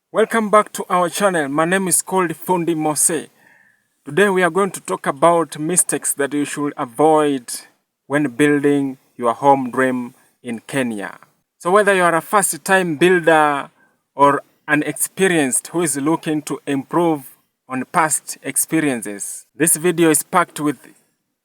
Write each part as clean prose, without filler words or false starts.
Welcome back to our channel. My name is called Fundi Mose. Today we are going to talk about mistakes that you should avoid when building your home dream in Kenya. So whether you are a first-time builder or an experienced who is looking to improve on past experiences, this video is packed with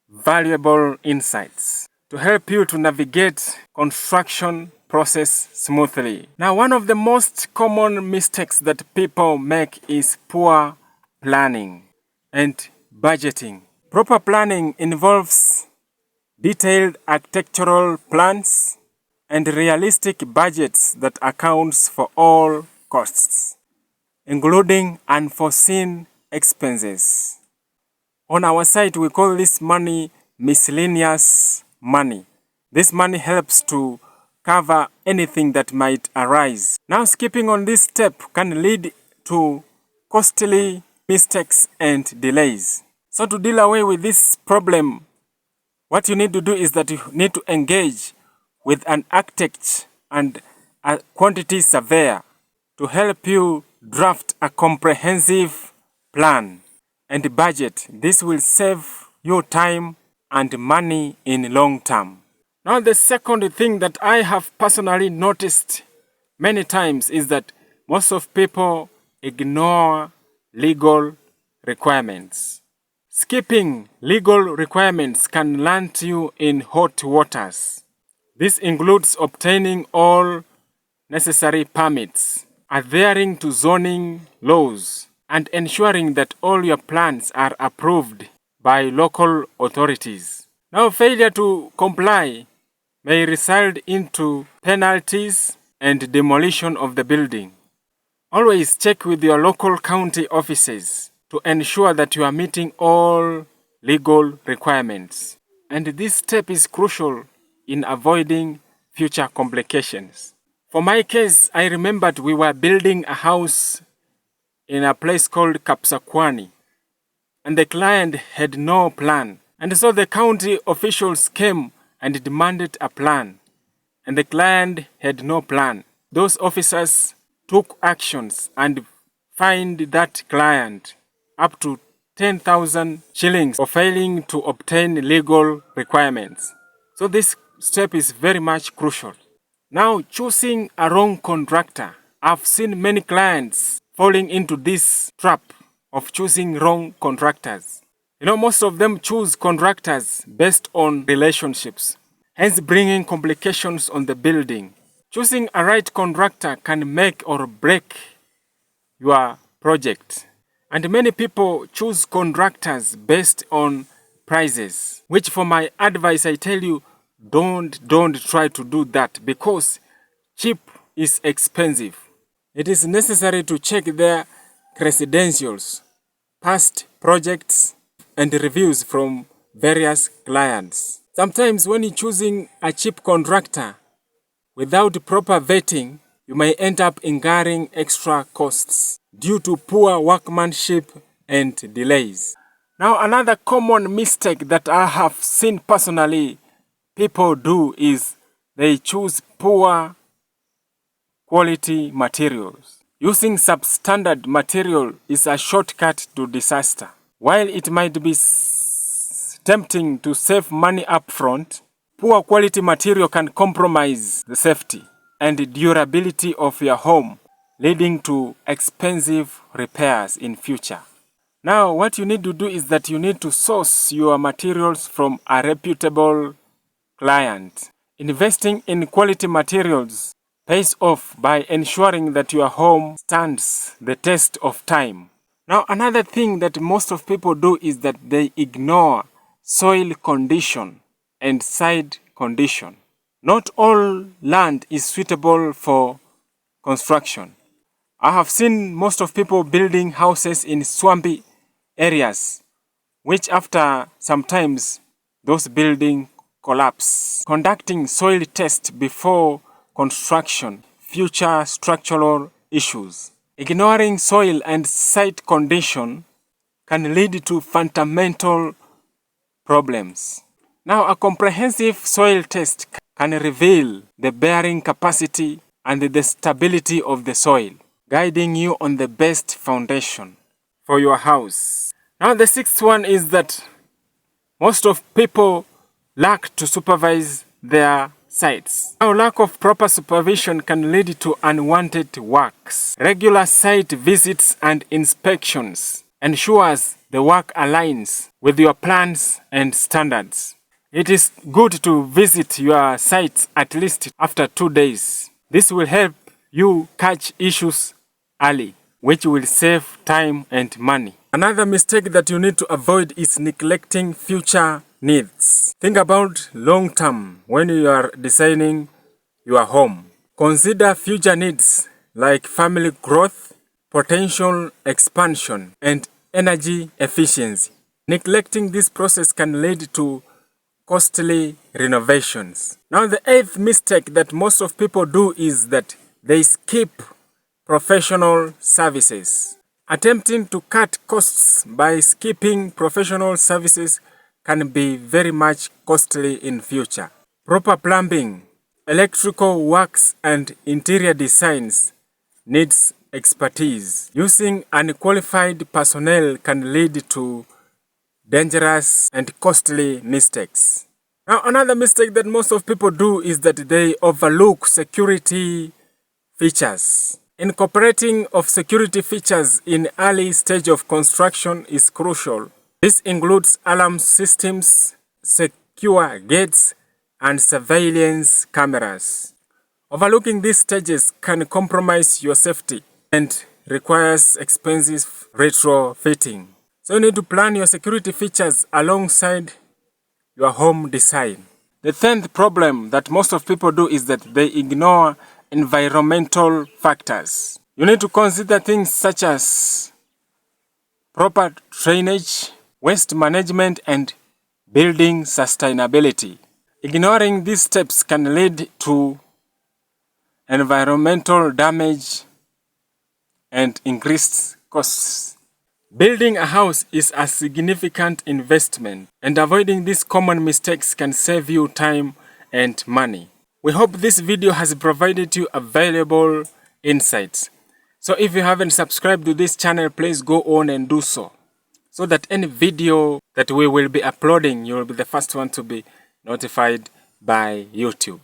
valuable insights to help you to navigate construction process smoothly. Now, one of the most common mistakes that people make is poor planning and budgeting. Proper planning involves detailed architectural plans and realistic budgets that accounts for all costs, including unforeseen expenses. On our site, we call this money miscellaneous money. This money helps to cover anything that might arise. Now, skipping on this step can lead to costly mistakes and delays. So to deal away with this problem, what you need to do is that you need to engage with an architect and a quantity surveyor to help you draft a comprehensive plan and budget. This will save you time and money in long term. Now, the second thing that I have personally noticed many times is that most of people ignore legal requirements. Skipping legal requirements can land you in hot waters. This includes obtaining all necessary permits, adhering to zoning laws, and ensuring that all your plans are approved by local authorities. Now, failure to comply may result into penalties and demolition of the building. Always check with your local county offices to ensure that you are meeting all legal requirements. And this step is crucial in avoiding future complications. For my case, I remembered we were building a house in a place called Kapsakwani, and the client had no plan. And so the county officials came and demanded a plan, and the client had no plan. Those officers took actions and fined that client up to 10,000 shillings for failing to obtain legal requirements. So this step is very much crucial. Now, choosing a wrong contractor. I've seen many clients falling into this trap of choosing wrong contractors. Most of them choose contractors based on relationships, hence bringing complications on the building. Choosing a right contractor can make or break your project. And many people choose contractors based on prices, which for my advice, I tell you, don't try to do that, because cheap is expensive. It is necessary to check their credentials, past projects, and reviews from various clients. Sometimes when you're choosing a cheap contractor without proper vetting, you may end up incurring extra costs due to poor workmanship and delays. Now, another common mistake that I have seen personally people do is they choose poor quality materials. Using substandard material is a shortcut to disaster. While it might be tempting to save money up front, poor quality material can compromise the safety and durability of your home, leading to expensive repairs in future. Now, what you need to do is that you need to source your materials from a reputable client. Investing in quality materials pays off by ensuring that your home stands the test of time. Now, another thing that most of people do is that they ignore soil condition and site condition. Not all land is suitable for construction. I have seen most of people building houses in swampy areas, which after sometimes those buildings collapse. Conducting soil tests before construction, future structural issues. Ignoring soil and site condition can lead to fundamental problems. Now, a comprehensive soil test can reveal the bearing capacity and the stability of the soil, guiding you on the best foundation for your house. Now the sixth one is that most of people lack to supervise their sites. Now lack of proper supervision can lead to unwanted works. Regular site visits and inspections ensures the work aligns with your plans and standards. It is good to visit your sites at least after 2 days. This will help you catch issues early, which will save time and money. Another mistake that you need to avoid is neglecting future needs. Think about long term when you are designing your home. Consider future needs like family growth, potential expansion, and energy efficiency. Neglecting this process can lead to costly renovations. Now the eighth mistake that most of people do is that they skip professional services. Attempting to cut costs by skipping professional services can be very much costly in future. Proper plumbing, electrical works, and interior designs needs expertise. Using unqualified personnel can lead to dangerous and costly mistakes. Now another mistake that most of people do is that they overlook security features. Incorporating of security features in early stage of construction is crucial. This includes alarm systems, secure gates, and surveillance cameras. Overlooking these stages can compromise your safety and requires expensive retrofitting. So you need to plan your security features alongside your home design. The 10th problem that most of people do is that they ignore environmental factors. You need to consider things such as proper drainage, waste management, and building sustainability. Ignoring these steps can lead to environmental damage and increased costs. Building a house is a significant investment, and avoiding these common mistakes can save you time and money. We hope this video has provided you a valuable insights. So if you haven't subscribed to this channel, please go on and do so that any video that we will be uploading, you will be the first one to be notified by YouTube.